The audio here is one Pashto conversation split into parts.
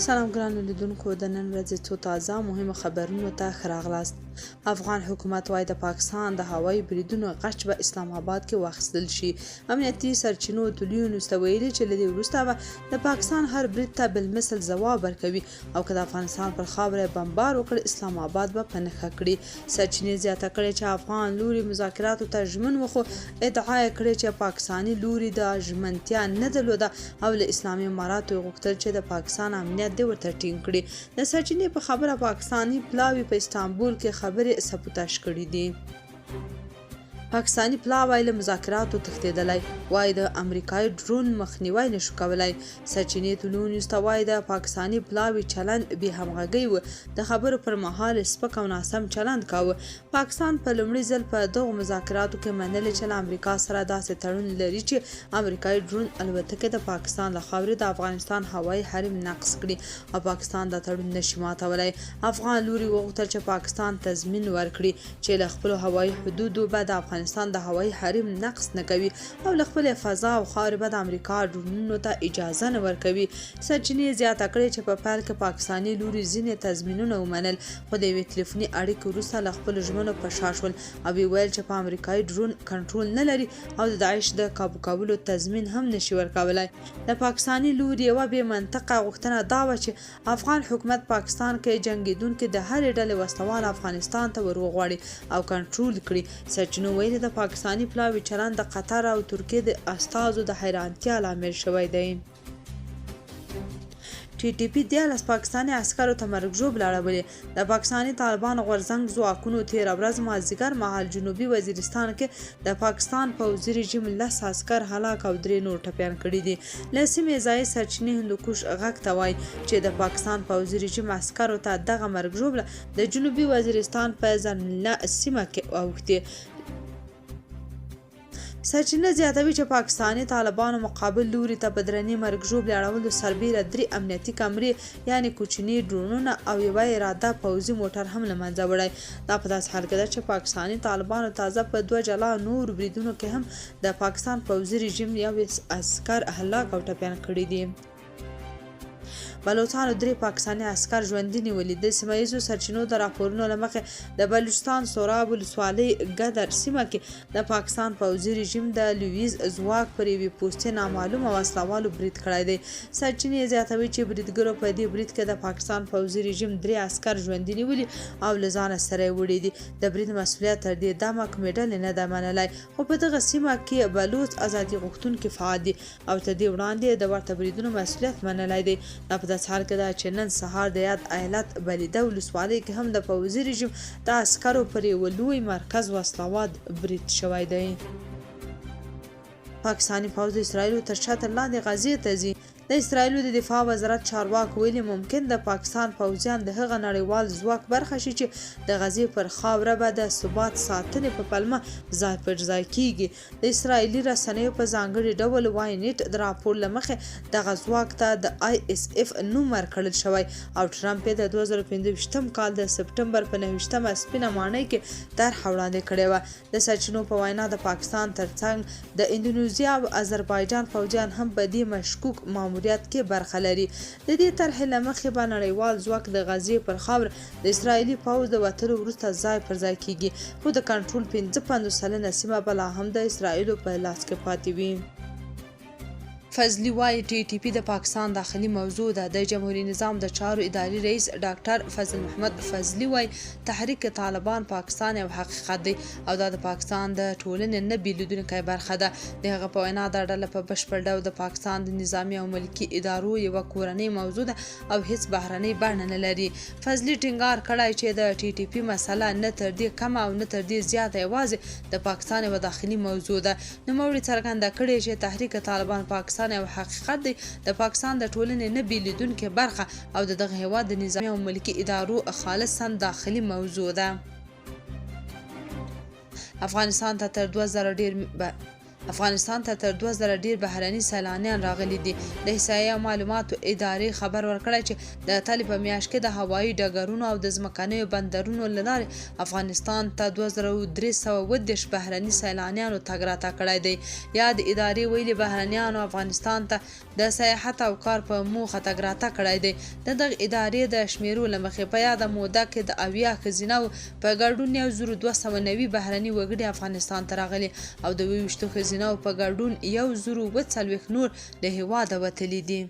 سلام ګرانو لیدونکو، د نن ورځې څو تازه مهمو خبرونو ته ښه راغلاست. افغان حکومت وايي د پاکستان د هوایي بریدونو غچ به اسلام آباد کې واخیستل شي. امنیتي سرچینو تلیونو ته ویلي چې له دې وروسته به د پاکستان هر برید ته بالمثل ځواب ورکوي او که د افغانستان پر خاوره بمبار وکړي اسلام آباد به په نښه کړي. سرچینې زیاته کړې چې افغان لوري مذاکراتو ته ژمن وخو ادعا یې کړې چې پاکستاني لوري د ژمنتیا نه درلوده او له اسلامي اماراتو یې غوښتل چې د پاکستان امنیت دې ورته ټینګ کړي. د سرچینې په خبره پاکستاني پلاوي په استانبول کې خبرې سبوتاژ کړي دي. پاکستاني پلاوی له مذاکراتو تښتېدلی، وایي د امریکایي ډرون مخنیوی نشو کولی. سرچینې تلونیوز ته وایي د پاکستاني پلاوي چلند بې همغږۍ و، د خبرو پر مهال سپک او ناسم چلند کاوه. پاکستان په لومړي ځل په دغو مذاکراتو کې منلې چې له امریکا سره داسې تړون لري چې امریکایي ډرون الوتکې د پاکستان له خاورې د افغانستان هوایي حریم نقض کړي او پاکستان دا تړون نشي ماتولی. افغان لوري وغوښتل چې پاکستان تضمین ورکړي چې له خپلو هوایي حدودو به د افغانستان د هوایي حریم نقض نه کوي او له خپلې فضا او خاورې به د امریکا ډرونونو ته اجازه نه ورکوي. سرچینې زیاته کړې چې په پیل کې پاکستاني لوري ځینې تضمینونه ومنل، خو د یوې ټلیفوني اړیکې وروسته له خپلو ژمنو په شا شول او ویل چې په امریکایي ډرون کنټرول نه لري او د داعش د کابو کولو تضمین هم نشي ورکولی. د پاکستاني لوري یوه بې منطقه غوښتنه دا وه چې افغان حکومت پاکستان کې جنګېدونکي د هرې ډلې وسلوال افغانستان ته وروغواړي او کنټرول کړي. سرچینو ویلي د پاکستاني پلاوي چلند د قطر او ترکیې د استازو د حیرانتیا لامل شوی دی. TTP 13 پاکستاني عسکرو ته مرګ ژوبله اړولې. د پاکستاني طالبانو غورځنګ ځواکونو تېره ورځ مازدیګر مهال جنوبي وزیرستان کې د پاکستان پوځي رژیم 10 عسکر هلاک او 3 نور ټپیان کړي دي. له سیمې ځایي سرچینې هندوکش غږ ته وایي چې د پاکستان پوځي رژیم عسکرو ته دغه مرګ ژوبله د جنوبي وزیرستان په زرنله سیمه کې اوښتې. سرچینه زیاتوي چې پاکستاني طالبانو مقابل لوري ته په درنې مرګ ژوبلې اړولو سربیره 3 امنیتي کمرې یعنې کوچني ډرونونه او یوه اراده پوځي موټر هم له منځه وړی. دا په داسې حال کې ده چې پاکستاني طالبانو تازه په 2 جلا نور بریدونو کې هم د پاکستان پوځي رژیم یو عسکر هلاک او ټپیان کړي دي. بلوچستان 3 پاکستاني عسکر ژوندي نیولي. د سیمه ییزو سرچینو د راپورونو له مخې د بلوچستان سوراب ولسوالۍ ګدر سیمه کې د پاکستان پوځي رژیم د لویز ځواک پر یوې پوستې نامعلومه وسلوالو برید کړی دی. سرچینې زیاتوي چې بریدګرو په دې برید کې د پاکستان پوځي رژیم 3 عسکر ژوندي نیولي او له ځانه سره یې وړي دي. د برید مسؤلیت تر دې دمه کومې ډلې نه ده منلی، خو په دغه سیمه کې بلوچ ازادي غوښتونکي فعال دي او تر دې وړاندې د ورته بریدونو مسؤلیت منلی دی. دا په داسې حال کې ده چې نن سهار د یاد ایالت بلیده ولسوالۍ کې هم د پوځي رژیم د عسکرو پر یوه لوی مرکز وسلوال برید شوی دی. پاکستاني پوځ د اسرائیلو تر شا تر لاندې غزې ته ځي. د اسرائیلو د دفاع وزارت چارواکو ویلي ممکن د پاکستان پوځیان د هغه نړیوال ځواک برخه شي چې د غزې پر خاوره به د ثبات ساتنې په پلمه ځای پر ځای کیږي. د اسرائیلي رسنیو په ځانګړي ډول وای نیټ د راپور له مخې دغه ځواک ته د ISF نوم ورکړل شوی او ټرمپ یې د 2025 کال د سپټمبر په 9 سپینه ماڼۍ کې طرحه وړاندې کړې وه. د سرچینو په وینا د پاکستان ترڅنګ د اندونیزیا او آذربایجان پوځیان هم په دې مشکوک ماموریت کې برخه لري. د دې طرحې له مخې به نړیوال ځواک د غزې پر خاوره د اسرائیلي پوځ د وتلو وروسته ځای پر ځای کیږي، خو د کنټرول 55 سلنه سیمه به لا هم د اسرائیلو په لاس کې پاتې وي. فضلي وایي TTP د پاکستان داخلي موضوع ده. د جمهوریت نظام د چارو اداري رئیس ډاکټر فضل محمد فضلي وایي تحریک طالبان پاکستان یو حقیقت دی او دا د پاکستان د ټولنې نه بیلیدونکی برخه ده. د هغه په وینا دا ډله په بشپړ ډول د پاکستان د نظامي او ملکي ادارو یوه کورنۍ موضوع ده او هیڅ بهرنۍ بڼه نه لري. فضلي ټینګار کړی چې د TTP مسله نه تر دې کمه او نه تر دې زیاته یوازې د پاکستان یوه داخلي موضوع ده. نوموړي څرګنده کړې چې تحریک طالبان پاکستان یو حقیقت دی، د پاکستان د ټولنې نه بیلیدونکې برخه او د دغه هیواد د نظامي او ملکي ادارو خالصا داخلي موضوع ده. افغانستان ته تر 2000 ډیر افغانستان ته تر 2000 ډیر بهرني سیلانیان راغلي دي. د احصایې او معلوماتو ادارې خبر ورکړی چې د تلې په میاشت کې د هوایي ډګرونو او د ځمکنیو بندرونو له لارې افغانستان ته 2330 بهرني سیلانیانو تګ راتګ کړی دی. یا د ادارې ویلي بهرنیانو افغانستان ته د سیاحت او کار په موخه تګ راتګ کړی دی. د دغه ادارې د شمیرو له مخې په یاده موده کې د 70 ښځینهو په ګډون 1290 بهرني وګړي افغانستان ته راغلي او د 22 ښځینهو په ګډون 1040 نور له هېواده وتلي دي.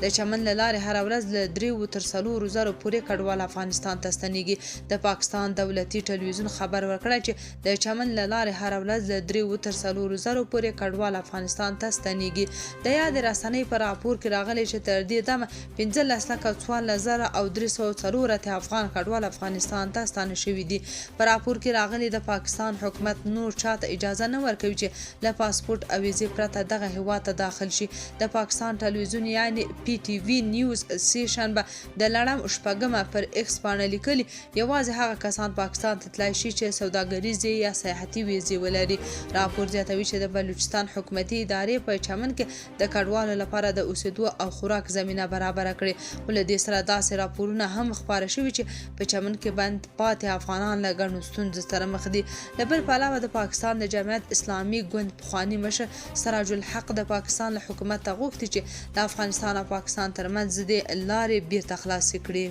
د چمن له لارې هره ورځ له 3 تر 4 زره پورې کډوال افغانستان ته ستنېږي. د پاکستان دولتي ټلویزیون خبر ورکړی چې د چمن له لارې هره ورځ له 3 تر 4 زره پورې کډوال افغانستان ته ستنېږي. د یاد رسنۍ په راپور کې راغلی چې تر دې دمه 15,14,304 افغان کډوال افغانستان ته ستانه شوي دي. په راپور کې راغلی د پاکستان حکومت نور چاته اجازه نه ورکوي چې له پاسپورت او ویزې پرته دغه هېواد ته داخل شي. د پاکستان ټلویزیون یعنی PTV نیوز سیشن به د لړم شپږمه پر ایکس باندې لیکلي یوازې هغه کسان پاکستان ته تللی شي چې سوداګریزې یا سیاحتي ویزې ولري. راپور زیاتوي چې د بلوچستان حکومتي ادارې په چمن کې د کډوالو لپاره د اوسېدو او خوراک زمینه برابره کړې. خو له دې سره داسې راپورونه هم خپاره شوي چې په چمن کې بند پاتې افغانان له ګڼو ستونزو سره مخ دي. له بل پلوه د پاکستان د جمعیت اسلامي ګوند پخواني مشر سراج الحق د پاکستان له حکومت ته غوښتي چې د افغانستان او پاکستان ترمنځ د لارې بیرته خلاصې کړي.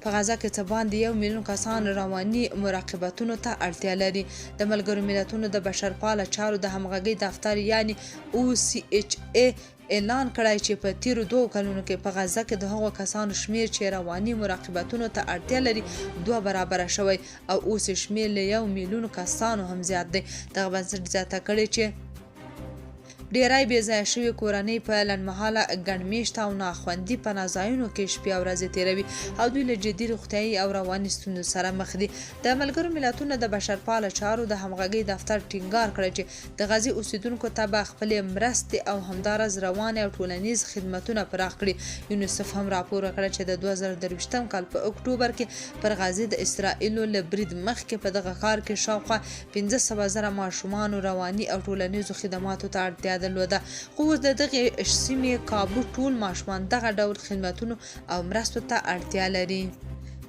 په غزه کې څه باندې 1 میلیون کسان رواني مراقبتونو ته اړتیا لري. د ملګرو ملتونو د بشرپاله چارو د همغږۍ دفتر یعنی OCHA اعلان کړی چې په تیرو 2 کلونو کې په غزه کې د هغو کسانو شمیر چې رواني مراقبتونو ته اړتیا لري 2 برابره شوی او اوس شمیر له 1 میلیون کسانو هم زیات دی. دغه بنسټ زیاته کړې چې ډیری بې ځایه شوي کورنۍ په لنډمهاله ګڼمېشته او ناخوندي پناه ځایونو کې شپې او ورځې تېروي او دوی له جدي روغتیایي او رواني ستونزو سره مخ دي. د ملګرو ملتونو د بشرپاله چارو د همغږۍ دفتر ټینګار کړی چې د غزې اوسیدونکو ته به خپلې مرستې او همداراز رواني او ټولنیز خدمتونه پراخ کړي. یونیسف هم راپور ورکړی چې د 2023 کال په اکتوبر کې پر غزې د اسرائیلو له برید مخکې په دغه ښار کې شاوخوا 500,000 ماشومانو رواني او ټولنیزو خدماتو ته اړتیا درلوده. خو اوس د دغې سیمې کابو ټول ماشومان دغه ډول خدمتونو او مرستو ته اړتیا لري.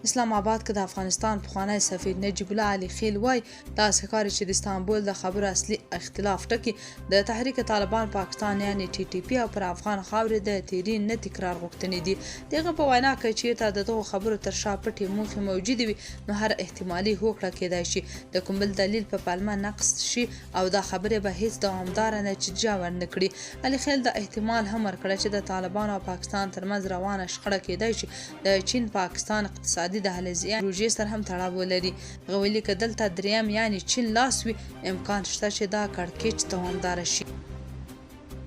اسلام آباد کې د افغانستان پخوانی سفیر نجیب الله علي خیل وایي داسې ښکاري چې د استانبول د خبرو اصلي اختلاف ټکي د تحریک طالبان پاکستان یعنی TTP او پر افغان خاورې د تیري نه تکرار غوښتنې دي. دغه په وینا کې چېرته د دغو خبرو تر شا پټې موخې موجودې وي نو هر احتمالي هوکړه کېدای شي د کوم بل دلیل په پلمه نقص شي او دا خبرې به هیڅ دوامداره نتیجه ورنه کړي. علي خیل د احتمال هم ورکړی چې د طالبان او پاکستان ترمنځ روانه شخړه کېدای شي د چین پاکستان اقتصادي د حلزیه پروژې سره هم تړاو ولري. هغه ویلي که دلته دریم یعنی چین لاس وي امکان شته چې دا کړکېچ دوامداره شي.